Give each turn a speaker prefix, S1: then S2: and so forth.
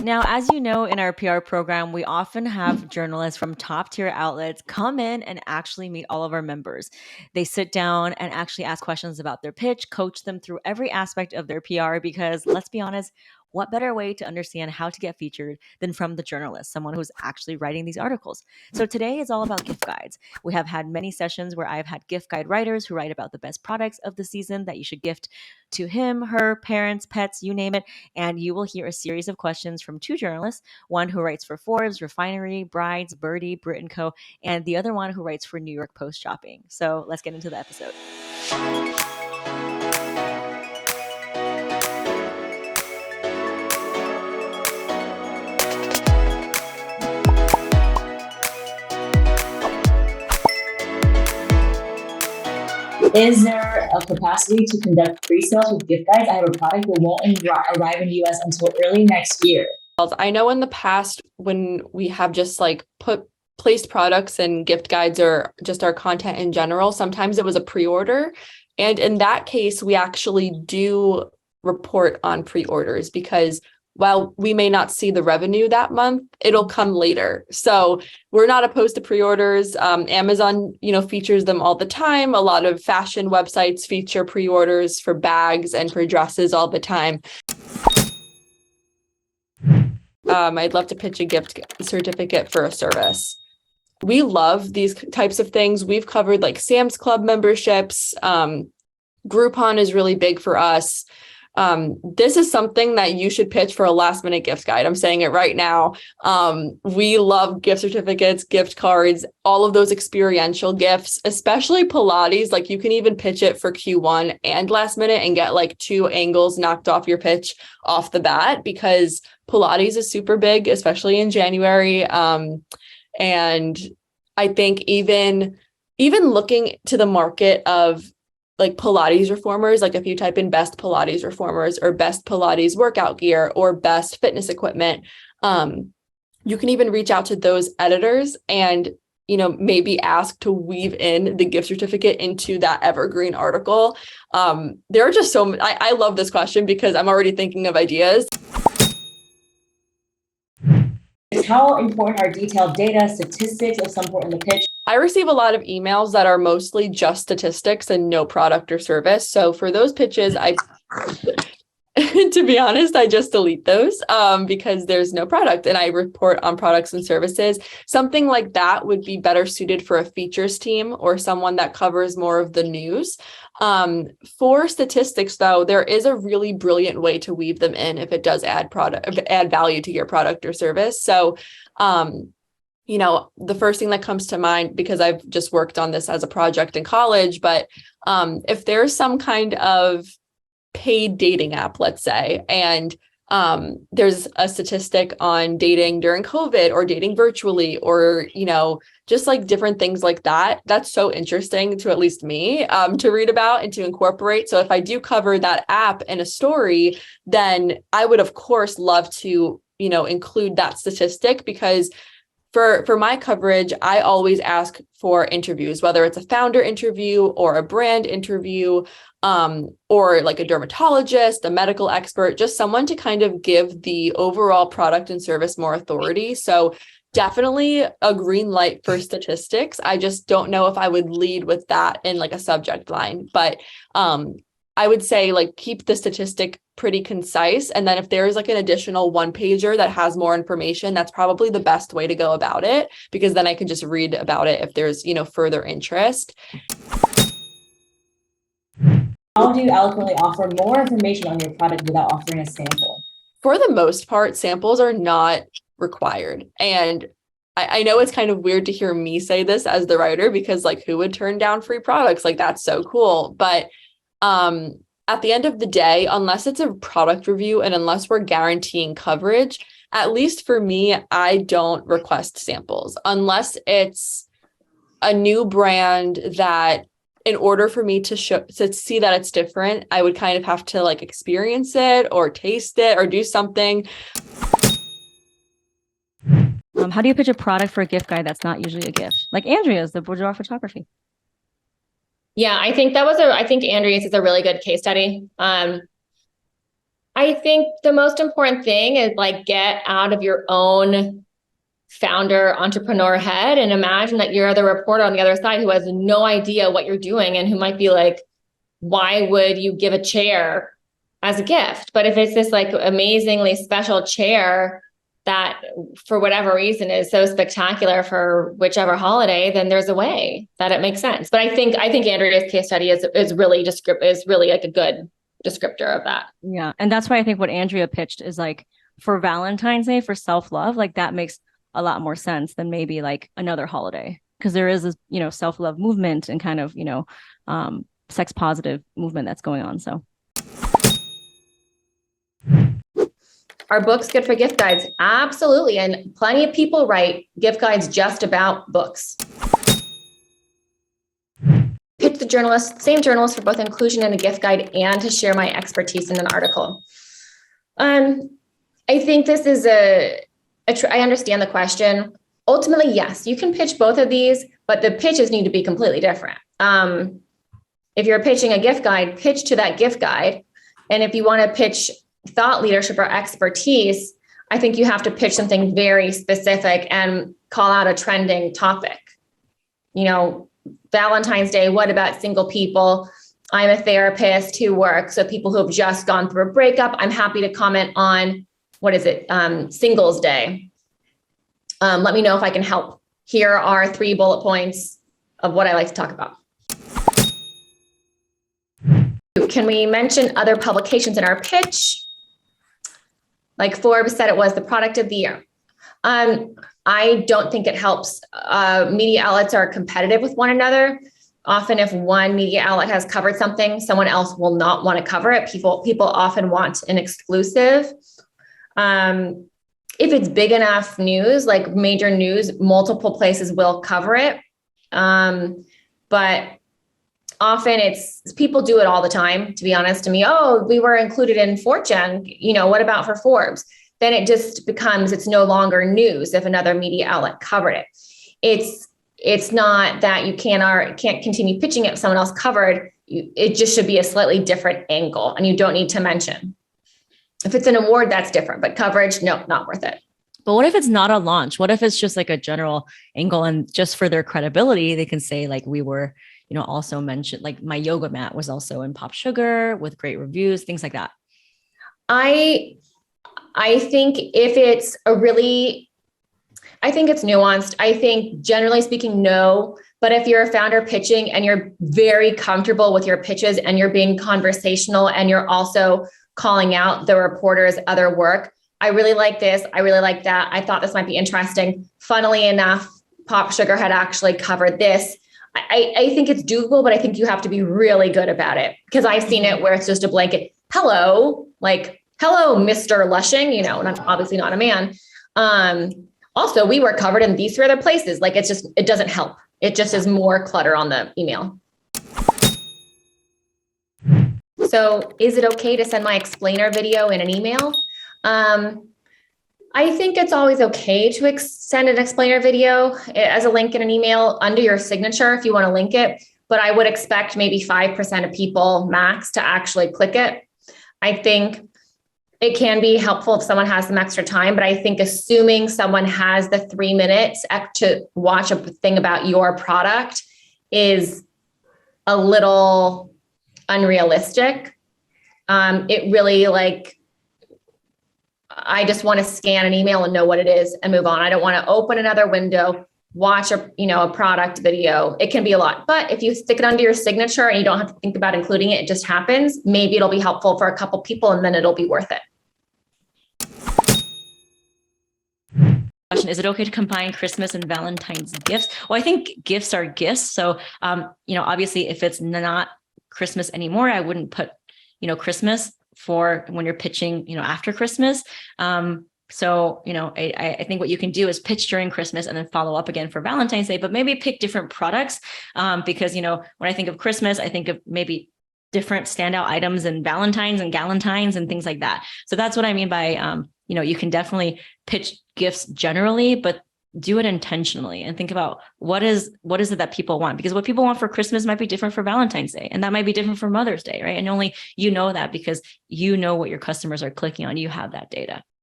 S1: Now, as you know, in our PR program, we often have journalists from top tier outlets come in and actually meet all of our members. They sit down and actually ask questions about their pitch, coach them through every aspect of their PR, because let's be honest, what better way to understand how to get featured than from the journalist, someone who's actually writing these articles? So today is all about gift guides. We have had many sessions where I've had gift guide writers who write about the best products of the season that you should gift to him, her, parents, pets, you name it. And you will hear a series of questions from two journalists, one who writes for Forbes, Refinery, Brides, Birdie, Brit& Co., and the other one who writes for New York Post Shopping. So let's get into the episode.
S2: Is there a capacity to conduct pre-sales with gift guides? I have a product that won't arrive in the US until early next year.
S3: I know in the past when we have just like placed products and gift guides or just our content in general, sometimes it was a pre-order. And in that case, we actually do report on pre-orders because while we may not see the revenue that month, it'll come later. So we're not opposed to pre-orders. Amazon, features them all the time. A lot of fashion websites feature pre-orders for bags and for dresses all the time. I'd love to pitch a gift certificate for a service. We love these types of things. We've covered like Sam's Club memberships. Groupon is really big for us. This is something that you should pitch for a last minute gift guide. I'm saying it right now. We love gift certificates, gift cards, all of those experiential gifts, especially Pilates. Like you can even pitch it for Q1 and last minute and get like 2 angles knocked off your pitch off the bat because Pilates is super big, especially in January. And I think even looking to the market of like Pilates reformers, like if you type in best Pilates reformers or best Pilates workout gear or best fitness equipment, you can even reach out to those editors and, maybe ask to weave in the gift certificate into that evergreen article. There are just so many, I love this question because I'm already thinking of ideas.
S2: How important are detailed data, statistics of some sort in the pitch?
S3: I receive a lot of emails that are mostly just statistics and no product or service. So for those pitches, to be honest, I just delete those because there's no product and I report on products and services. Something like that would be better suited for a features team or someone that covers more of the news. For statistics, though, there is a really brilliant way to weave them in if it does add value to your product or service. So, the first thing that comes to mind, because I've just worked on this as a project in college, but if there's some kind of paid dating app, let's say, and there's a statistic on dating during COVID or dating virtually or, just like different things like that. That's so interesting to at least me to read about and to incorporate. So if I do cover that app in a story, then I would, of course, love to, include that statistic because for my coverage, I always ask for interviews, whether it's a founder interview or a brand interview, or like a dermatologist, a medical expert, just someone to kind of give the overall product and service more authority. So definitely a green light for statistics. I just don't know if I would lead with that in like a subject line, but I would say like keep the statistic pretty concise. And then if there's like an additional 1-pager that has more information, that's probably the best way to go about it, because then I can just read about it if there's, further interest.
S2: How do you eloquently offer more information on your product without offering a sample?
S3: For the most part, samples are not required. And I know it's kind of weird to hear me say this as the writer, because like who would turn down free products? Like that's so cool. But at the end of the day, unless it's a product review and unless we're guaranteeing coverage, at least for me, I don't request samples unless it's a new brand that in order for me to see that it's different, I would kind of have to like experience it or taste it or do something.
S1: How do you pitch a product for a gift guide that's not usually a gift? Like Andrea's, the boudoir photography.
S4: Yeah, I think Andrea's is a really good case study. I think the most important thing is like get out of your own founder entrepreneur head and imagine that you're the reporter on the other side who has no idea what you're doing and who might be like, why would you give a chair as a gift? But if it's this like amazingly special chair that for whatever reason is so spectacular for whichever holiday, then there's a way that it makes sense. But I think Andrea's case study is really like a good descriptor of that.
S1: Yeah. And that's why I think what Andrea pitched is like for Valentine's Day, for self-love, like that makes a lot more sense than maybe like another holiday. Because there is this, self-love movement and kind of, sex positive movement that's going on. So
S4: are books good for gift guides? Absolutely. And plenty of people write gift guides just about books. Pitch the same journalist for both inclusion in a gift guide and to share my expertise in an article. I think this is I understand the question. Ultimately, yes, you can pitch both of these, but the pitches need to be completely different. If you're pitching a gift guide, pitch to that gift guide. And if you want to pitch thought leadership or expertise, I think you have to pitch something very specific and call out a trending topic. Valentine's Day, what about single people? I'm a therapist who works with people who have just gone through a breakup. I'm happy to comment on, Singles Day. Let me know if I can help. Here are 3 bullet points of what I like to talk about. Can we mention other publications in our pitch? Like Forbes said it was the product of the year. I don't think it helps. Media outlets are competitive with one another. Often if one media outlet has covered something, someone else will not want to cover it. People often want an exclusive. If it's big enough news, like major news, multiple places will cover it. But often people do it all the time, to be honest to me. Oh, we were included in Fortune, what about for Forbes? Then it just becomes, it's no longer news if another media outlet covered it. It's not that you can't continue pitching it if someone else covered. It just should be a slightly different angle, and you don't need to mention. If it's an award, that's different, but coverage, no, not worth it.
S1: But what if it's not a launch? What if it's just like a general angle, and just for their credibility, they can say like we were, also mentioned, like my yoga mat was also in Pop Sugar with great reviews, things like that.
S4: I think it's nuanced. I think generally speaking, no. But if you're a founder pitching and you're very comfortable with your pitches and you're being conversational and you're also calling out the reporter's other work, I really like this. I really like that. I thought this might be interesting. Funnily enough, Pop Sugar had actually covered this. I think it's doable, but I think you have to be really good about it, because I've seen it where it's just a blanket, hello, Mr. Lushing, and I'm obviously not a man. Also, we were covered in these 3 other places. Like, it doesn't help. It just is more clutter on the email. So is it okay to send my explainer video in an email? I think it's always okay to send an explainer video as a link in an email under your signature if you want to link it, but I would expect maybe 5% of people max to actually click it. I think it can be helpful if someone has some extra time, but I think assuming someone has the 3 minutes to watch a thing about your product is a little unrealistic. It really I just want to scan an email and know what it is and move on. I don't want to open another window, watch a product video. It can be a lot, but if you stick it under your signature and you don't have to think about including it, it just happens. Maybe it'll be helpful for a couple people and then it'll be worth it.
S1: Question: is it okay to combine Christmas and Valentine's gifts? Well, I think gifts are gifts. So, obviously if it's not Christmas anymore, I wouldn't put, Christmas for when you're pitching, after Christmas. So, I think what you can do is pitch during Christmas and then follow up again for Valentine's Day, but maybe pick different products. Because, when I think of Christmas, I think of maybe different standout items and Valentines and Galentines and things like that. So that's what I mean by, you can definitely pitch gifts generally, but do it intentionally and think about what is it that people want, because what people want for Christmas might be different for Valentine's Day, and that might be different for Mother's Day, right? And only you know that because you know what your customers are clicking on. You have that data.